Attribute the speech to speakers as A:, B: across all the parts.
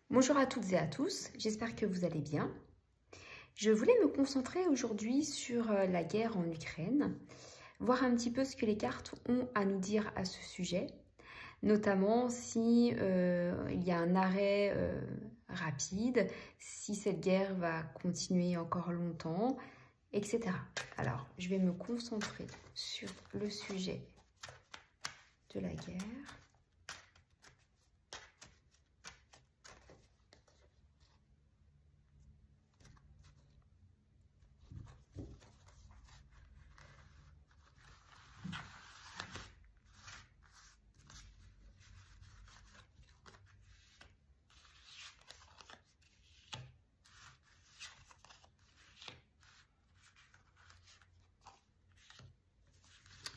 A: Bonjour à toutes et à tous, j'espère que vous allez bien. Je voulais me concentrer aujourd'hui sur la guerre en Ukraine, voir un petit peu ce que les cartes ont à nous dire à ce sujet, notamment si il y a un arrêt rapide, si cette guerre va continuer encore longtemps, etc. Alors, je vais me concentrer sur le sujet de la guerre.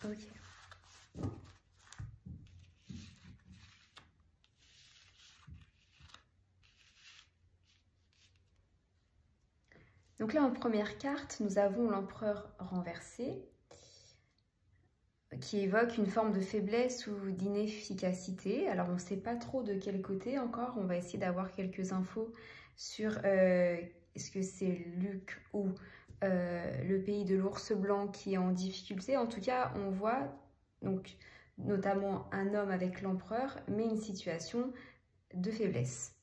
A: Ok. Donc là, en première carte, nous avons l'empereur renversé, qui évoque une forme de faiblesse ou d'inefficacité. Alors, on ne sait pas trop de quel côté encore. On va essayer d'avoir quelques infos sur est-ce que c'est Luc ou le pays de l'ours blanc qui est en difficulté. En tout cas, on voit donc notamment un homme avec l'empereur, mais une situation de faiblesse.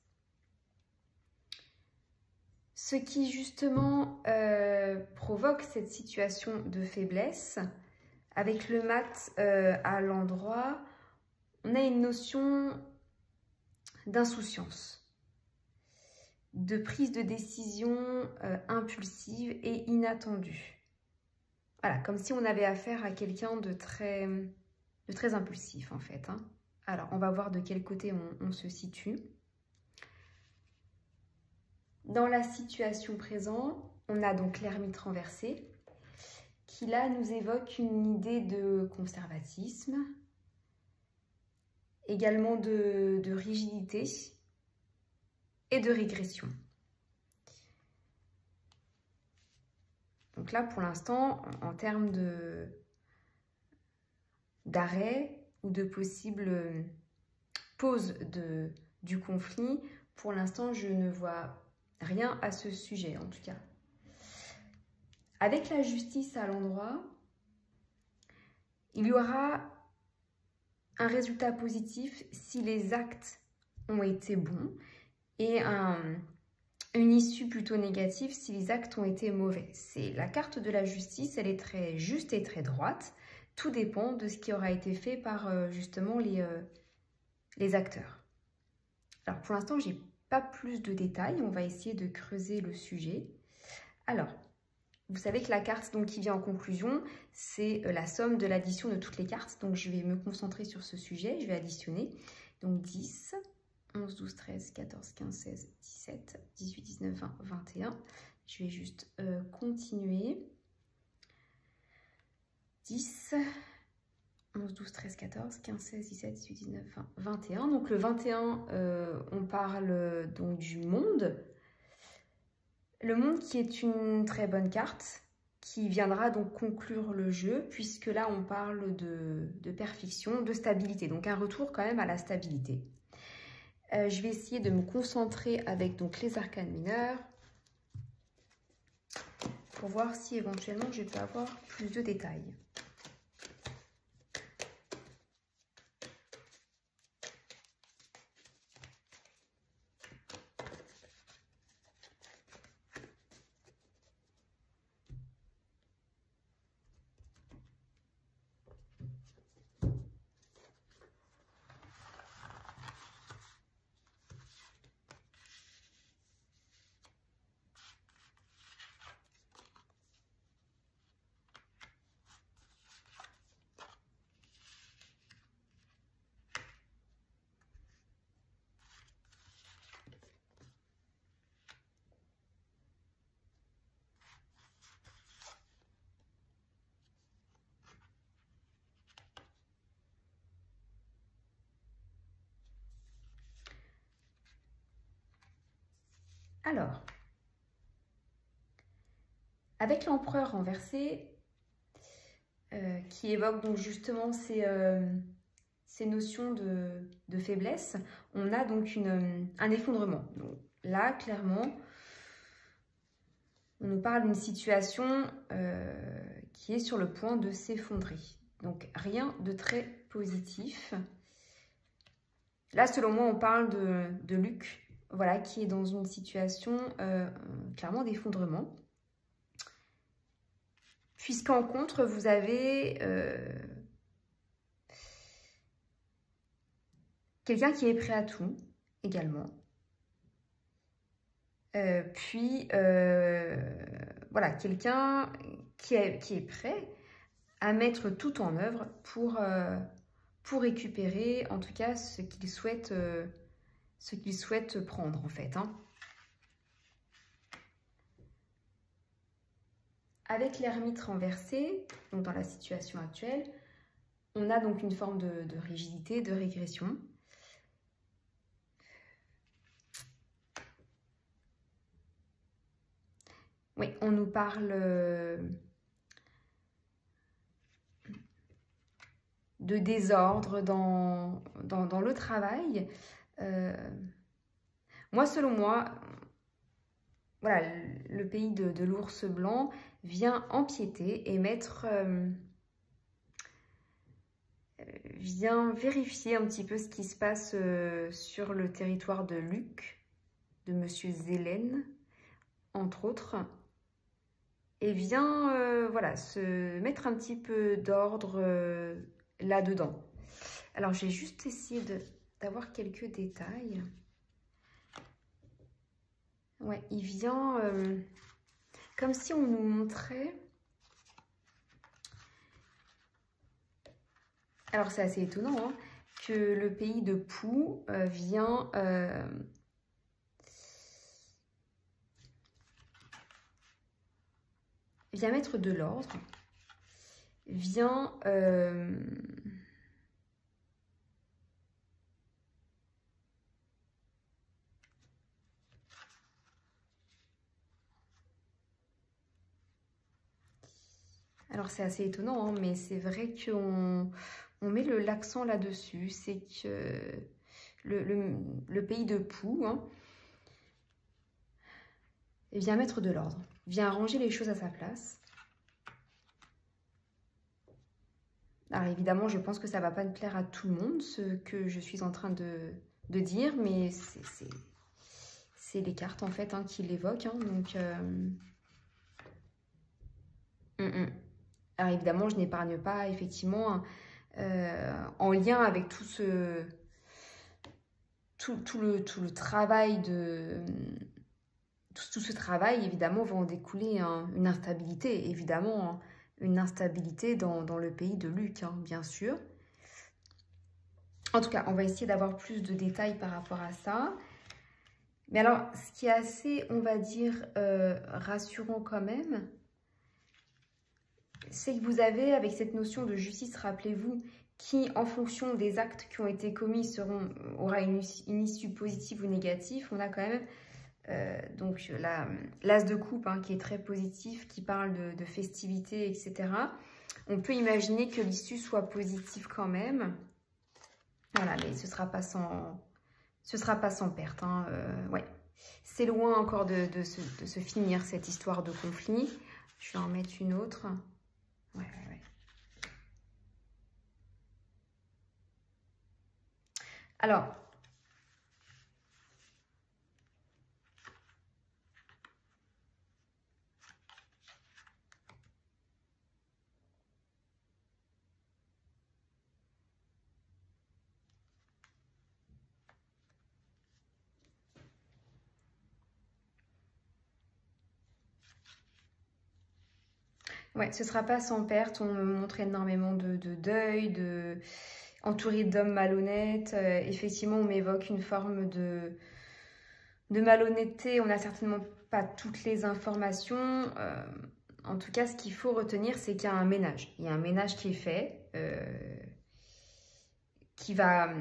A: Ce qui justement provoque cette situation de faiblesse, avec le mat à l'endroit, on a une notion d'insouciance, de prise de décision impulsive et inattendue. Voilà, comme si on avait affaire à quelqu'un de très impulsif en fait. Hein. Alors, on va voir de quel côté on se situe. Dans la situation présente, on a donc l'ermite renversé, qui là nous évoque une idée de conservatisme, également de rigidité et de régression. Donc là, pour l'instant, en termes d'arrêt ou de possible pause du conflit, pour l'instant, je ne vois rien à ce sujet, en tout cas. Avec la justice à l'endroit, il y aura un résultat positif si les actes ont été bons et une issue plutôt négative si les actes ont été mauvais. C'est la carte de la justice, elle est très juste et très droite. Tout dépend de ce qui aura été fait par justement les acteurs. Alors pour l'instant, j'ai pas plus de détails. On va essayer de creuser le sujet. Alors, vous savez que la carte donc, qui vient en conclusion, c'est la somme de l'addition de toutes les cartes. Donc, je vais me concentrer sur ce sujet. Je vais additionner. Donc, 10, 11, 12, 13, 14, 15, 16, 17, 18, 19, 20, 21. Je vais juste continuer. 10, 11, 12, 13, 14, 15, 16, 17, 18, 19, 20, 21. Donc, le 21, on parle donc du monde. Le monde qui est une très bonne carte, qui viendra donc conclure le jeu, puisque là on parle de perfection, de stabilité, donc un retour quand même à la stabilité. Je vais essayer de me concentrer avec donc les arcanes mineurs, pour voir si éventuellement je peux avoir plus de détails. Alors, avec l'empereur renversé, qui évoque donc justement ces notions de faiblesse, on a donc un effondrement. Donc, là, clairement, on nous parle d'une situation qui est sur le point de s'effondrer. Donc, rien de très positif. Là, selon moi, on parle de Luc, voilà, qui est dans une situation clairement d'effondrement. Puisqu'en contre, vous avez quelqu'un qui est prêt à tout, également. Voilà, quelqu'un qui est prêt à mettre tout en œuvre pour récupérer, en tout cas, ce qu'il souhaite prendre, en fait. Hein. Avec l'ermite renversé, donc dans la situation actuelle, on a donc une forme de rigidité, de régression. Oui, on nous parle de désordre dans le travail. Moi, selon moi, voilà, le pays de l'ours blanc vient empiéter et vient vérifier un petit peu ce qui se passe sur le territoire de Luc, de Monsieur Zélène, entre autres. Et vient voilà, se mettre un petit peu d'ordre là-dedans. Alors, j'ai juste essayé d'avoir quelques détails. Ouais, il vient comme si on nous montrait... Alors, c'est assez étonnant, hein, que le pays de Pou vient... vient mettre de l'ordre, vient alors c'est assez étonnant, hein, mais c'est vrai qu'on met l'accent là-dessus, c'est que le pays de Pou hein, vient mettre de l'ordre, vient arranger les choses à sa place. Alors évidemment, je pense que ça ne va pas plaire à tout le monde, ce que je suis en train de dire, mais c'est les cartes en fait hein, qui l'évoquent. Hein, donc, Alors évidemment, je n'épargne pas effectivement en lien avec tout le travail de... Tout ce travail, évidemment, va en découler hein, une instabilité, évidemment, hein, une instabilité dans le pays de Luc, hein, bien sûr. En tout cas, on va essayer d'avoir plus de détails par rapport à ça. Mais alors, ce qui est assez, on va dire, rassurant quand même, c'est que vous avez, avec cette notion de justice, rappelez-vous, qui, en fonction des actes qui ont été commis, aura une issue positive ou négative, on a quand même... donc l'as de coupe hein, qui est très positif, qui parle de festivités, etc. On peut imaginer que l'issue soit positive quand même. Voilà, mais ce sera pas sans perte. Hein, ouais. C'est loin encore de se finir cette histoire de conflit. Je vais en mettre une autre. Ouais. Alors... Ouais, ce sera pas sans perte. On me montre énormément de deuil, entouré d'hommes malhonnêtes. Effectivement, on m'évoque une forme de malhonnêteté. On n'a certainement pas toutes les informations. En tout cas, ce qu'il faut retenir, c'est qu'il y a un ménage. Il y a un ménage qui est fait, qui va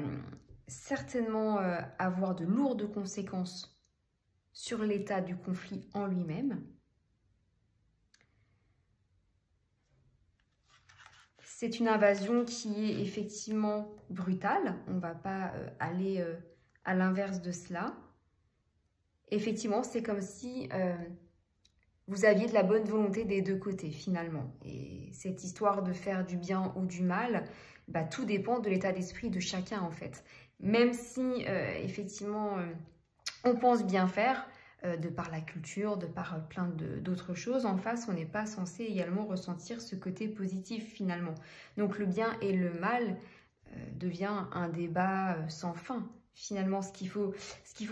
A: certainement avoir de lourdes conséquences sur l'état du conflit en lui-même. C'est une invasion qui est effectivement brutale. On ne va pas aller à l'inverse de cela. Effectivement, c'est comme si vous aviez de la bonne volonté des deux côtés, finalement. Et cette histoire de faire du bien ou du mal, bah, tout dépend de l'état d'esprit de chacun, en fait. Même si, effectivement, on pense bien faire, de par la culture, de par plein d'autres choses, en face, on n'est pas censé également ressentir ce côté positif, finalement. Donc, le bien et le mal devient un débat sans fin. Finalement, ce qu'il faut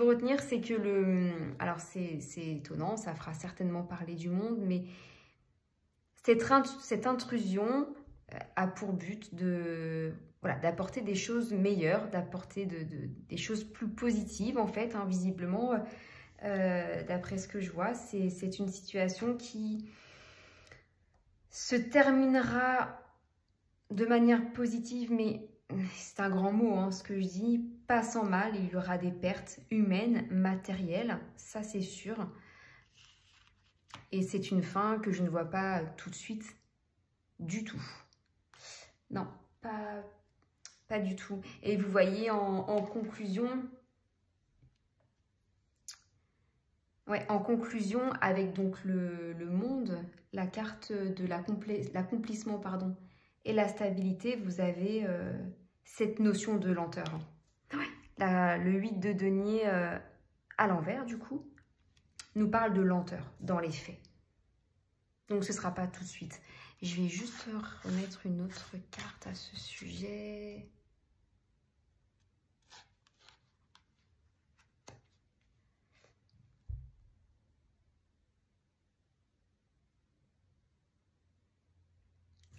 A: retenir, c'est que alors, c'est étonnant, ça fera certainement parler du monde, mais cette intrusion a pour but voilà, d'apporter des choses meilleures, d'apporter des choses plus positives, en fait, hein, visiblement. D'après ce que je vois, c'est une situation qui se terminera de manière positive, mais c'est un grand mot, hein, ce que je dis, pas sans mal. Il y aura des pertes humaines, matérielles, ça c'est sûr. Et c'est une fin que je ne vois pas tout de suite du tout. Non, pas du tout. Et vous voyez en conclusion... Ouais, en conclusion, avec donc le monde, la carte de l'accomplissement, pardon, et la stabilité, vous avez cette notion de lenteur. Ouais. Le 8 de denier à l'envers, du coup, nous parle de lenteur dans les faits. Donc, ce ne sera pas tout de suite. Je vais juste remettre une autre carte à ce sujet.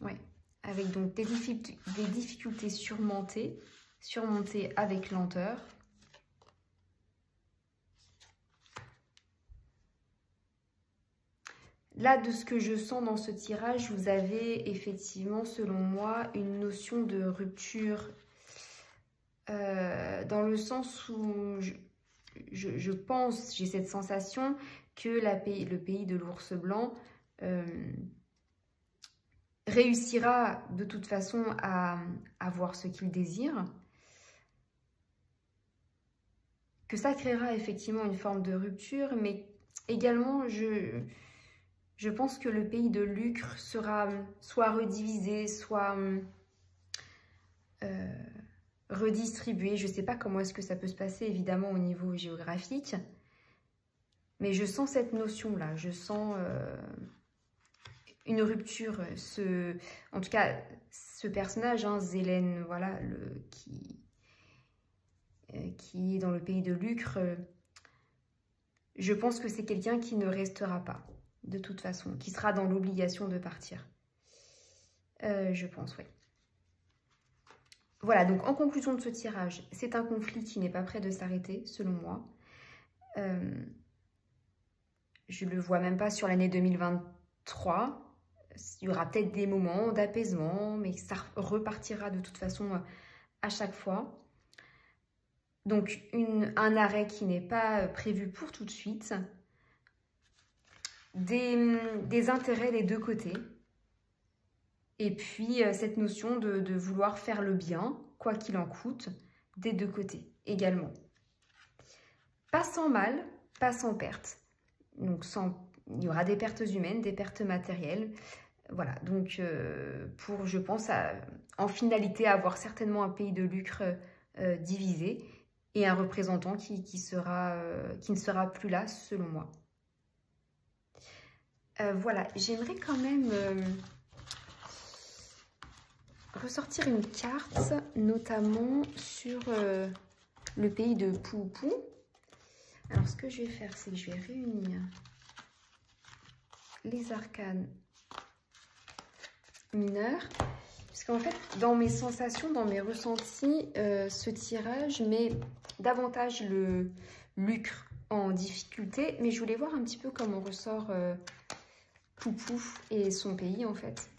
A: Ouais, avec donc des difficultés surmontées avec lenteur. Là, de ce que je sens dans ce tirage, vous avez effectivement, selon moi, une notion de rupture dans le sens où je pense, j'ai cette sensation que le pays de l'ours blanc réussira de toute façon à avoir ce qu'il désire, que ça créera effectivement une forme de rupture, mais également je pense que le pays de Lucre sera soit redivisé, soit redistribué. Je ne sais pas comment est-ce que ça peut se passer évidemment au niveau géographique, mais je sens cette notion-là, je sens... une rupture, en tout cas ce personnage, hein, Zélène, voilà, qui est dans le pays de Lucre, je pense que c'est quelqu'un qui ne restera pas, de toute façon, qui sera dans l'obligation de partir. Je pense, oui. Voilà, donc en conclusion de ce tirage, c'est un conflit qui n'est pas prêt de s'arrêter, selon moi. Je ne le vois même pas sur l'année 2023. Il y aura peut-être des moments d'apaisement, mais ça repartira de toute façon à chaque fois. Donc, un arrêt qui n'est pas prévu pour tout de suite. Des intérêts des deux côtés. Et puis, cette notion de vouloir faire le bien, quoi qu'il en coûte, des deux côtés également. Pas sans mal, pas sans perte. Donc, il y aura des pertes humaines, des pertes matérielles. Voilà, donc pour, je pense, en finalité, avoir certainement un pays de Lucre divisé et un représentant qui ne sera plus là, selon moi. Voilà, j'aimerais quand même ressortir une carte, notamment sur le pays de Poupou. Alors, ce que je vais faire, c'est que je vais réunir les arcanes mineurs. Parce qu'en fait, dans mes sensations, dans mes ressentis, ce tirage met davantage le Lucre en difficulté. Mais je voulais voir un petit peu comment ressort Poupou et son pays, en fait.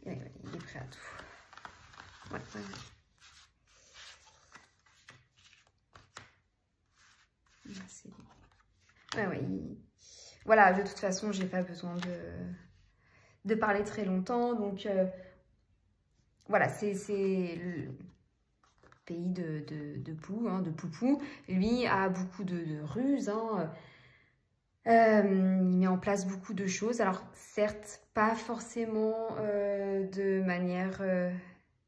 A: Il est prêt à tout. Ouais. voilà, de toute façon, j'ai pas besoin de parler très longtemps. Donc, voilà, c'est le pays de Pou, hein, de Poupou. Lui a beaucoup de ruses, hein. Il met en place beaucoup de choses. Alors, certes, pas forcément de manière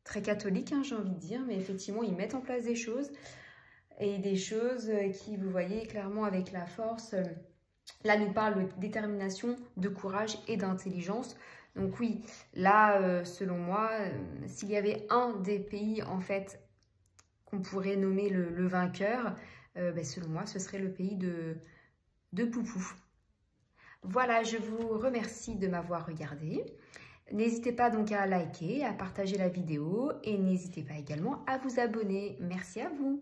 A: très catholique, hein, j'ai envie de dire, mais effectivement, ils mettent en place des choses. Et des choses qui, vous voyez, clairement avec la force, là, nous parle de détermination, de courage et d'intelligence. Donc oui, là, selon moi, s'il y avait un des pays, en fait, qu'on pourrait nommer le vainqueur, ben, selon moi, ce serait le pays de Poupou. Voilà, je vous remercie de m'avoir regardé. N'hésitez pas donc à liker, à partager la vidéo et n'hésitez pas également à vous abonner. Merci à vous.